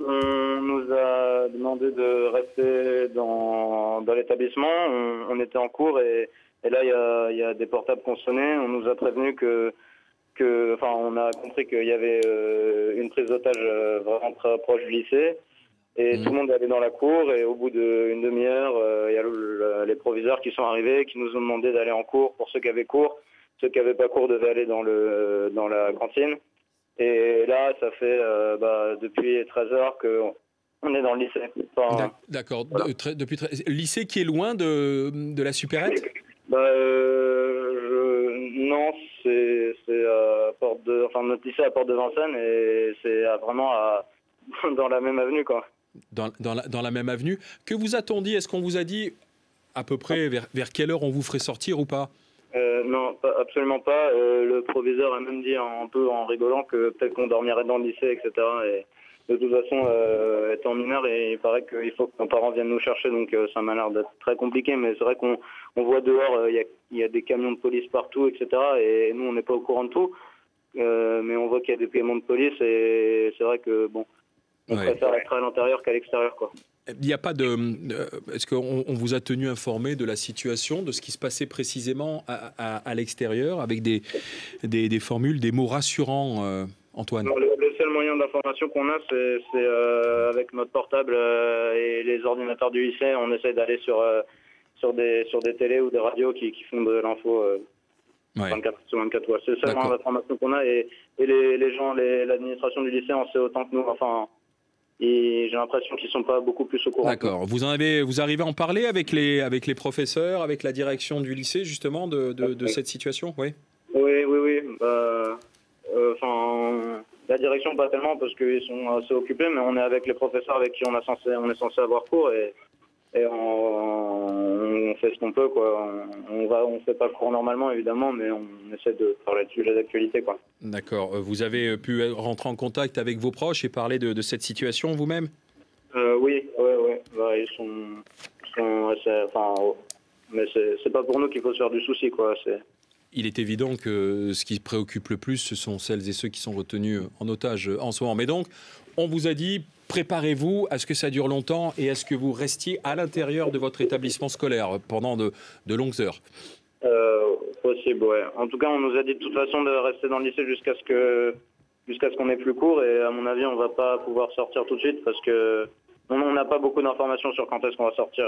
On nous a demandé de rester dans l'établissement. On était en cours et là, il y a des portables qui ont sonné. On nous a prévenu on a compris qu'il y avait une prise d'otage vraiment très proche du lycée. Et tout le monde est allé dans la cour et au bout d'une demi-heure, il y a les proviseurs qui sont arrivés, qui nous ont demandé d'aller en cours pour ceux qui avaient cours. Ceux qui n'avaient pas cours devaient aller dans la cantine. Et là, ça fait depuis 13 heures qu'on est dans le lycée. Enfin, D'accord. Voilà. Lycée qui est loin de la supérette? Non, c'est notre lycée à Porte de Vincennes et c'est vraiment dans la même avenue, quoi. Dans la même avenue. Que vous a-t-on dit? Est-ce qu'on vous a dit à peu près vers quelle heure on vous ferait sortir ou pas? Non, absolument pas. Le proviseur a même dit un peu en rigolant que peut-être qu'on dormirait dans le lycée, etc. Et de toute façon, étant mineur, il paraît qu'il faut que nos parents viennent nous chercher, donc ça m'a l'air d'être très compliqué. Mais c'est vrai qu'on voit dehors, il y a des camions de police partout, etc. Et nous, on n'est pas au courant de tout. Mais on voit qu'il y a des camions de police et c'est vrai que on préfère être à l'intérieur qu'à l'extérieur, quoi. Il n'y a pas est-ce qu'on vous a tenu informé de la situation, de ce qui se passait précisément à l'extérieur, avec des formules, des mots rassurants, Antoine? Non, le seul moyen d'information qu'on a, c'est avec notre portable et les ordinateurs du lycée. On essaie d'aller sur des télés ou des radios qui font de l'info 24 sur 24. Ouais. C'est le seul moyen d'information qu'on a et les gens, l'administration du lycée en sait autant que nous. Enfin, et j'ai l'impression qu'ils sont pas beaucoup plus au courant. D'accord. Vous arrivez à en parler avec les professeurs, avec la direction du lycée justement de cette situation, oui. Oui. La direction pas tellement parce qu'ils sont assez occupés, mais on est avec les professeurs avec qui on est censé avoir cours et on fait ce qu'on peut, quoi. On fait pas cours normalement évidemment, mais on essaie de parler de sujets d'actualité, quoi. D'accord. Vous avez pu rentrer en contact avec vos proches et parler de cette situation vous-même? Oui. Bah, ils sont assez, mais c'est pas pour nous qu'il faut se faire du souci, quoi. Il est évident que ce qui préoccupe le plus, ce sont celles et ceux qui sont retenus en otage en ce moment. Mais donc, on vous a dit, préparez-vous à ce que ça dure longtemps et à ce que vous restiez à l'intérieur de votre établissement scolaire pendant de longues heures. Possible, ouais. En tout cas, on nous a dit de toute façon de rester dans le lycée jusqu'à ce qu'on ait plus cours. Et à mon avis, on va pas pouvoir sortir tout de suite parce que on n'a pas beaucoup d'informations sur quand est-ce qu'on va sortir.